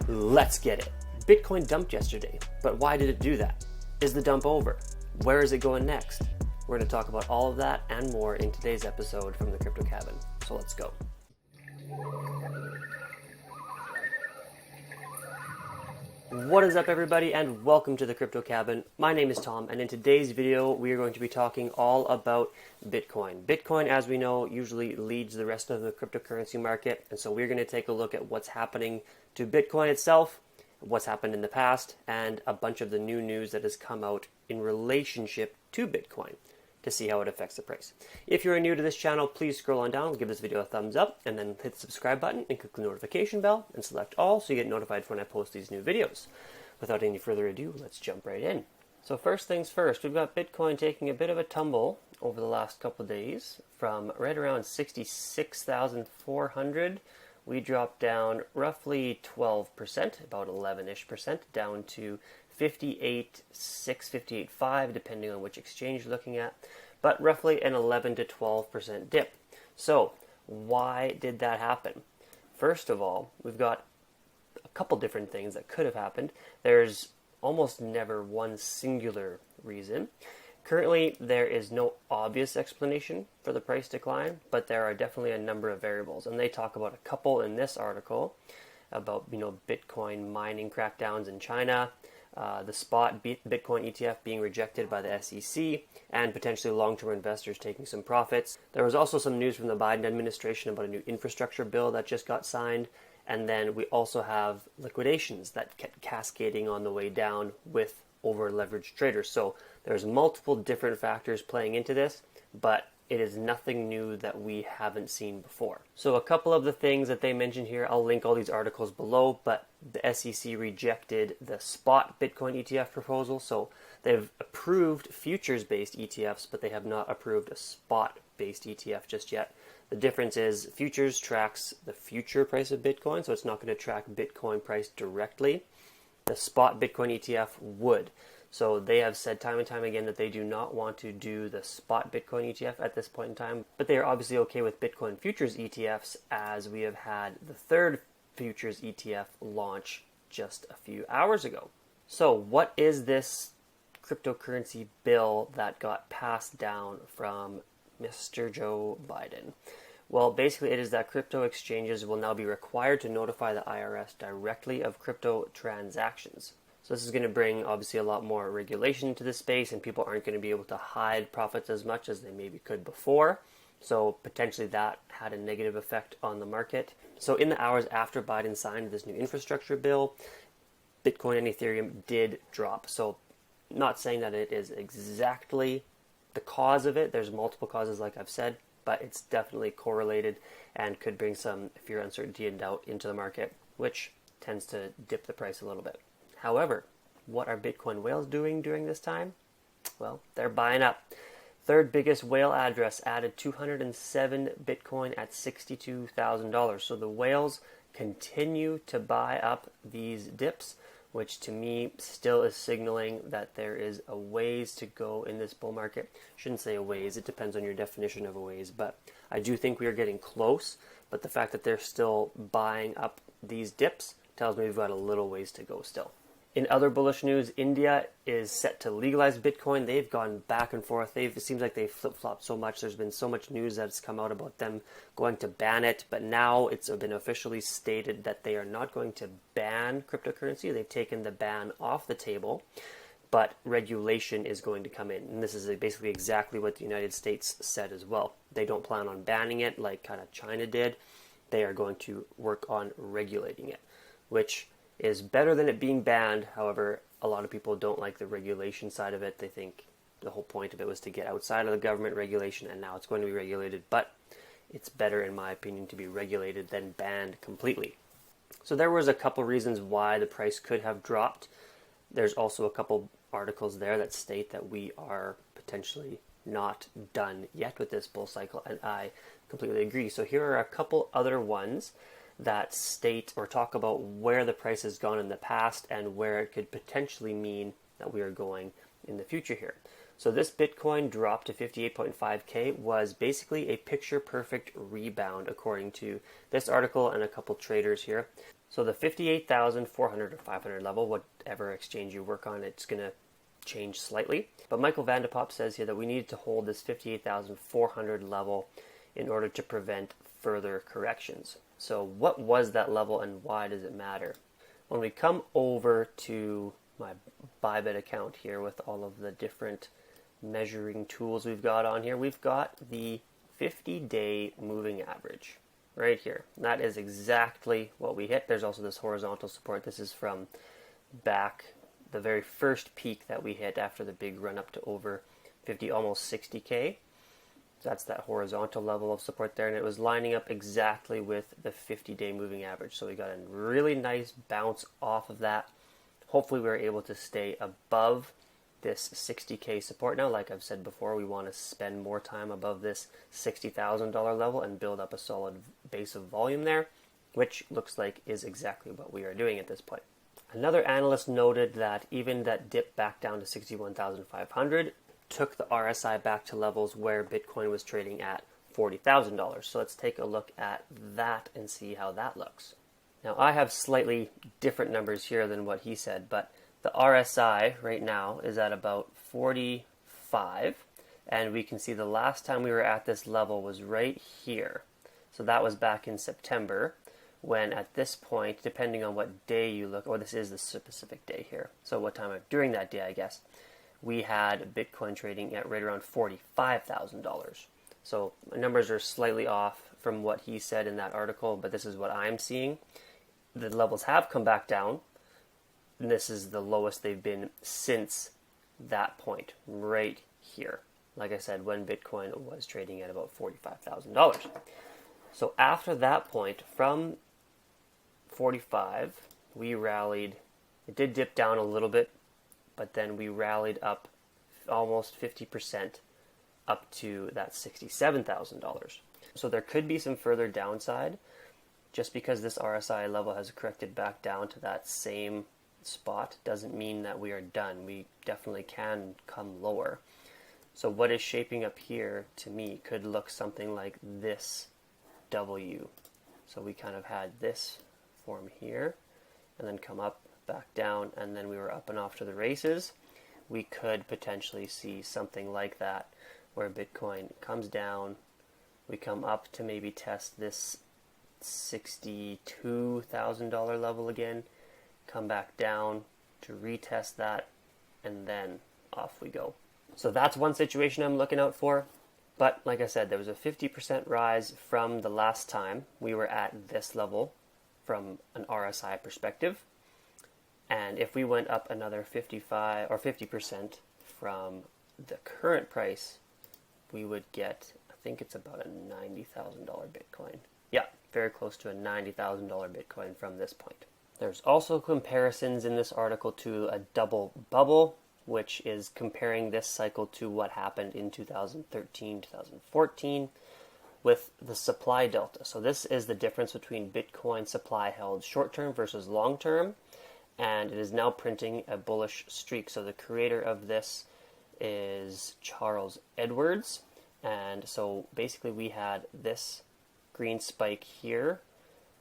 Let's get it. Bitcoin dumped yesterday, but why did it do that? Is the dump over? Where is it going next? We're going to talk about all of that and more in today's episode from the Crypto Cabin. So let's go. What is up, everybody, and welcome to the Crypto Cabin. My name is Tom, and in today's video we are going to be talking all about Bitcoin. Bitcoin, as we know, usually leads the rest of the cryptocurrency market, and so we're going to take a look at what's happening to Bitcoin itself, what's happened in the past, and a bunch of the new news that has come out in relationship to Bitcoin to see how it affects the price. If you're new to this channel, please scroll on down, give this video a thumbs up, and then hit the subscribe button and click the notification bell and select all so you get notified when I post these new videos. Without any further ado, let's jump right in. So first things first, we've got Bitcoin taking a bit of a tumble over the last couple of days from right around 66,400. We dropped down roughly 12%, about 11-ish percent, down to 58.6, 58.5, depending on which exchange you're looking at, but roughly an 11 to 12% dip. So why did that happen? First of all, we've got a couple different things that could have happened. There's almost never one singular reason. Currently, there is no obvious explanation for the price decline, but there are definitely a number of variables, and they talk about a couple in this article about, Bitcoin mining crackdowns in China, the spot Bitcoin ETF being rejected by the SEC, and potentially long-term investors taking some profits. There was also some news from the Biden administration about a new infrastructure bill that just got signed, and then we also have liquidations that kept cascading on the way down with over-leveraged traders. So there's multiple different factors playing into this, but it is nothing new that we haven't seen before. So a couple of the things that they mentioned here, I'll link all these articles below, but the SEC rejected the spot Bitcoin ETF proposal. So they've approved futures-based ETFs, but they have not approved a spot-based ETF just yet. The difference is futures tracks the future price of Bitcoin, so it's not going to track Bitcoin price directly. The spot Bitcoin ETF would. So they have said time and time again that they do not want to do the spot Bitcoin ETF at this point in time, but they are obviously okay with Bitcoin futures ETFs, as we have had the third futures ETF launch just a few hours ago. So what is this cryptocurrency bill that got passed down from Mr. Joe Biden? Well, basically it is that crypto exchanges will now be required to notify the IRS directly of crypto transactions. So this is going to bring obviously a lot more regulation to this space, and people aren't going to be able to hide profits as much as they maybe could before. So potentially that had a negative effect on the market. So in the hours after Biden signed this new infrastructure bill, Bitcoin and Ethereum did drop. So not saying that it is exactly the cause of it. There's multiple causes, like I've said, but it's definitely correlated and could bring some fear, uncertainty, and doubt into the market, which tends to dip the price a little bit. However, what are Bitcoin whales doing during this time? Well, they're buying up. Third biggest whale address added 207 Bitcoin at $62,000. So the whales continue to buy up these dips, which to me still is signaling that there is a ways to go in this bull market. Shouldn't say a ways, it depends on your definition of a ways, but I do think we are getting close. But the fact that they're still buying up these dips tells me we've got a little ways to go still. In other bullish news, India is set to legalize Bitcoin. They've gone back and forth. It seems like they've flip-flopped so much. There's been so much news that's come out about them going to ban it, but now it's been officially stated that they are not going to ban cryptocurrency. They've taken the ban off the table, but regulation is going to come in. And this is basically exactly what the United States said as well. They don't plan on banning it like kind of China did. They are going to work on regulating it, which is better than it being banned. However, a lot of people don't like the regulation side of it. They think the whole point of it was to get outside of the government regulation, and now it's going to be regulated. But it's better, in my opinion, to be regulated than banned completely. So there was a couple reasons why the price could have dropped. There's also a couple articles there that state that we are potentially not done yet with this bull cycle, and I completely agree. So here are a couple other ones that state or talk about where the price has gone in the past and where it could potentially mean that we are going in the future here. So this Bitcoin drop to 58.5K was basically a picture-perfect rebound according to this article and a couple traders here. So the 58,400 or 500 level, whatever exchange you work on, it's going to change slightly. But Michael Vandepop says here that we needed to hold this 58,400 level in order to prevent further corrections. So what was that level and why does it matter? When we come over to my Bybit account here with all of the different measuring tools we've got on here, we've got the 50-day moving average right here. That is exactly what we hit. There's also this horizontal support. This is from back the very first peak that we hit after the big run up to over 50, almost 60K. That's that horizontal level of support there, and it was lining up exactly with the 50-day moving average. So we got a really nice bounce off of that. Hopefully we were able to stay above this 60K support. Now, like I've said before, we want to spend more time above this $60,000 level and build up a solid base of volume there, which looks like is exactly what we are doing at this point. Another analyst noted that even that dip back down to 61,500 took the RSI back to levels where Bitcoin was trading at $40,000. So let's take a look at that and see how that looks. Now, I have slightly different numbers here than what he said, but the RSI right now is at about 45, and we can see the last time we were at this level was right here. So that was back in September, when at this point, depending on what day you look, this is the specific day here, so what time during that day, I guess, we had Bitcoin trading at right around $45,000. So my numbers are slightly off from what he said in that article, but this is what I'm seeing. The levels have come back down, and this is the lowest they've been since that point, right here. Like I said, when Bitcoin was trading at about $45,000. So after that point, from 45, we rallied. It did dip down a little bit, but then we rallied up almost 50% up to that $67,000. So there could be some further downside just because this RSI level has corrected back down to that same spot doesn't mean that we are done. We definitely can come lower. So what is shaping up here to me could look something like this W. So we kind of had this form here and then come up, back down, and then we were up and off to the races. We could potentially see something like that where Bitcoin comes down, we come up to maybe test this $62,000 level again, come back down to retest that, and then off we go. So that's one situation I'm looking out for. But like I said, there was a 50% rise from the last time we were at this level from an RSI perspective. And if we went up another 55 or 50% from the current price, we would get, I think it's about a $90,000 Bitcoin. Yeah, very close to a $90,000 Bitcoin from this point. There's also comparisons in this article to a double bubble, which is comparing this cycle to what happened in 2013, 2014 with the supply delta. So this is the difference between Bitcoin supply held short-term versus long-term, and it is now printing a bullish streak. So the creator of this is Charles Edwards, and so basically we had this green spike here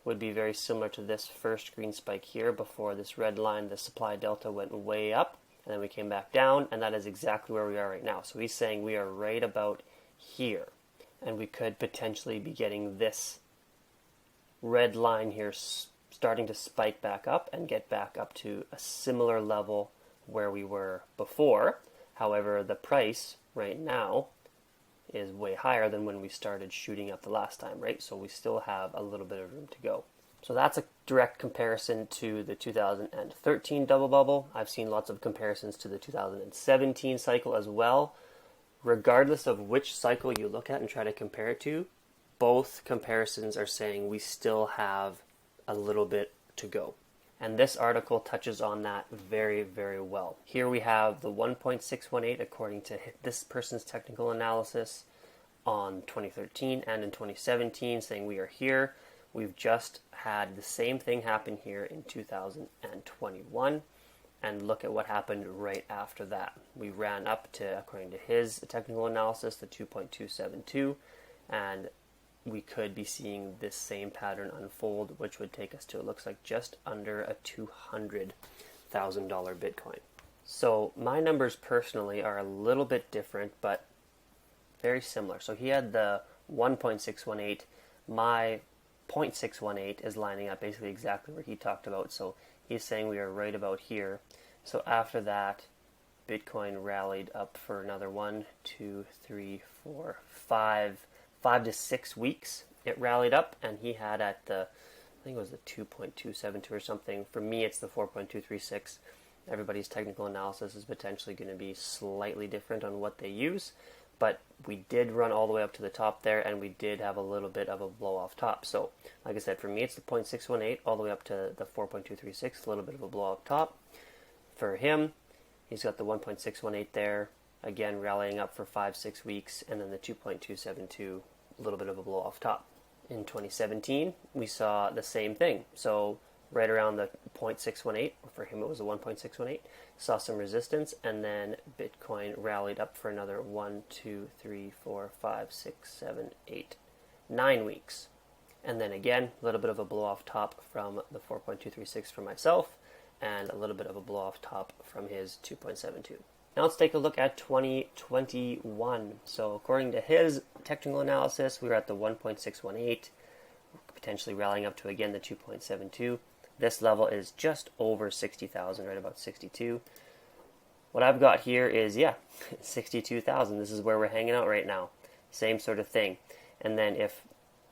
would be very similar to this first green spike here before this red line, the supply delta, went way up, and then we came back down, and that is exactly where we are right now. So he's saying we are right about here, and we could potentially be getting this red line here starting to spike back up and get back up to a similar level where we were before. However, the price right now is way higher than when we started shooting up the last time, right? So we still have a little bit of room to go. So that's a direct comparison to the 2013 double bubble. I've seen lots of comparisons to the 2017 cycle as well. Regardless of which cycle you look at and try to compare it to, both comparisons are saying we still have a little bit to go. And this article touches on that very, very well. Here we have the 1.618 according to this person's technical analysis on 2013 and in 2017, saying we are here. We've just had the same thing happen here in 2021, and look at what happened right after that. We ran up to, according to his technical analysis, the 2.272, and we could be seeing this same pattern unfold, which would take us to, it looks like, just under a $200,000 Bitcoin. So my numbers personally are a little bit different, but very similar. So he had the 1.618. My 0.618 is lining up basically exactly where he talked about. So he's saying we are right about here. So after that, Bitcoin rallied up for another 1, 2, 3, 4, 5 to 6 weeks. It rallied up, and he had at the, I think it was the 2.272 or something. For me, it's the 4.236. Everybody's technical analysis is potentially going to be slightly different on what they use, but we did run all the way up to the top there, and we did have a little bit of a blow off top. So, like I said, for me, it's the 0.618 all the way up to the 4.236, a little bit of a blow off top. For him, he's got the 1.618 there, again rallying up for 5-6 weeks, and then the 2.272, a little bit of a blow off top. In 2017, we saw the same thing. So right around the 0.618, for him it was a 1.618, saw some resistance, and then Bitcoin rallied up for another 1, 2, 3, 4, 5, 6, 7, 8, 9 weeks. And then again, a little bit of a blow off top from the 4.236 for myself, and a little bit of a blow off top from his 2.72. Now let's take a look at 2021. So according to his technical analysis, we were at the 1.618, potentially rallying up to, again, the 2.72. This level is just over 60,000, right about 62. What I've got here is, 62,000. This is where we're hanging out right now. Same sort of thing. And then if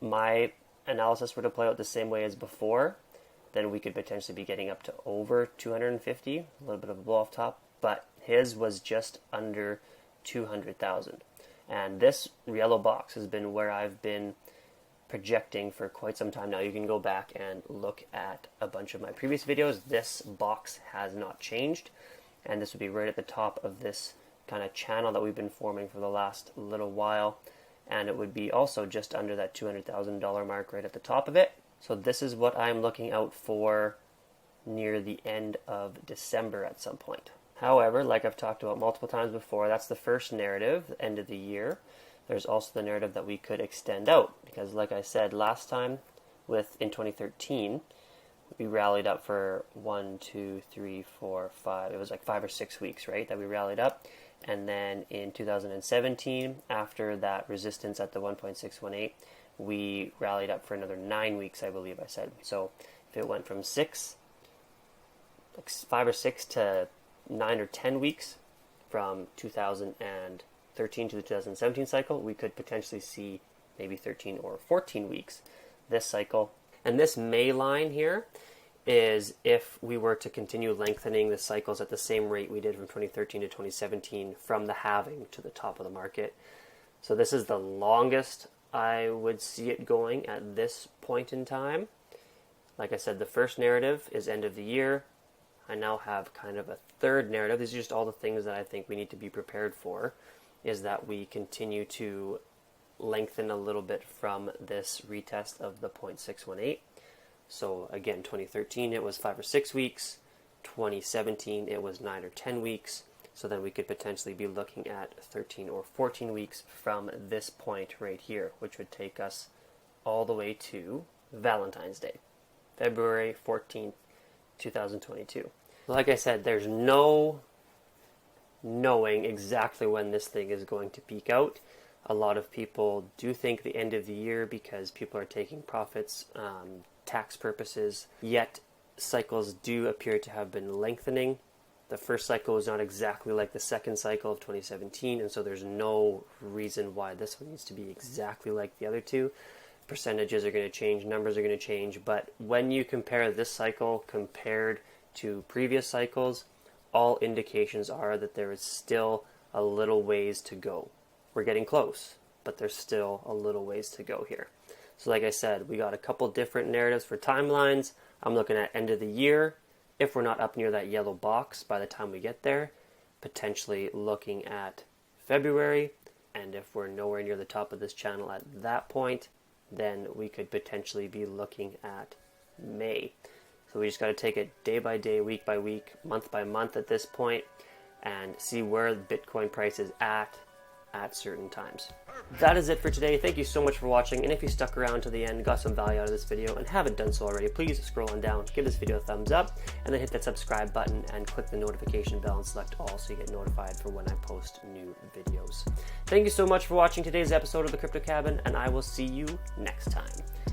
my analysis were to play out the same way as before, then we could potentially be getting up to over 250, a little bit of a blow off top, but his was just under 200,000. And this yellow box has been where I've been projecting for quite some time now. You can go back and look at a bunch of my previous videos. This box has not changed, and this would be right at the top of this kind of channel that we've been forming for the last little while, and it would be also just under that $200,000 mark right at the top of it. So this is what I'm looking out for near the end of December at some point. However, like I've talked about multiple times before, that's the first narrative, the end of the year. There's also the narrative that we could extend out, because like I said last time, in 2013, we rallied up for 1, 2, 3, 4, 5. It was like 5 or 6 weeks, right, that we rallied up. And then in 2017, after that resistance at the 1.618, we rallied up for another 9 weeks, I believe I said. So if it went from 5 or 6 to 9 or 10 weeks from 2013 to the 2017 cycle, we could potentially see maybe 13 or 14 weeks this cycle. And this May line here is if we were to continue lengthening the cycles at the same rate we did from 2013 to 2017 from the halving to the top of the market. So this is the longest I would see it going at this point in time. Like I said, the first narrative is end of the year. I now have kind of a third narrative. These are just all the things that I think we need to be prepared for, is that we continue to lengthen a little bit from this retest of the 0.618. So again, 2013 it was 5 or 6 weeks. 2017 it was 9 or 10 weeks. So then we could potentially be looking at 13 or 14 weeks from this point right here, which would take us all the way to Valentine's Day, February 14th, 2022. Like I said, there's no knowing exactly when this thing is going to peak out. A lot of people do think the end of the year because people are taking profits, tax purposes, yet cycles do appear to have been lengthening. The first cycle was not exactly like the second cycle of 2017, and so there's no reason why this one needs to be exactly like the other two. Percentages are going to change, numbers are going to change, but when you compare this cycle compared to previous cycles, all indications are that there is still a little ways to go. We're getting close, but there's still a little ways to go here. So like I said, we got a couple different narratives for timelines. I'm looking at end of the year. If we're not up near that yellow box by the time we get there, potentially looking at February. And if we're nowhere near the top of this channel at that point, then we could potentially be looking at May. So we just got to take it day by day, week by week, month by month at this point, and see where the Bitcoin price is at at certain times. That is it for today. Thank you so much for watching, and if you stuck around to the end, got some value out of this video, and haven't done so already, please scroll on down, give this video a thumbs up, and then hit that subscribe button and click the notification bell and select all so you get notified for when I post new videos. Thank you so much for watching today's episode of the Crypto Cabin, and I will see you next time.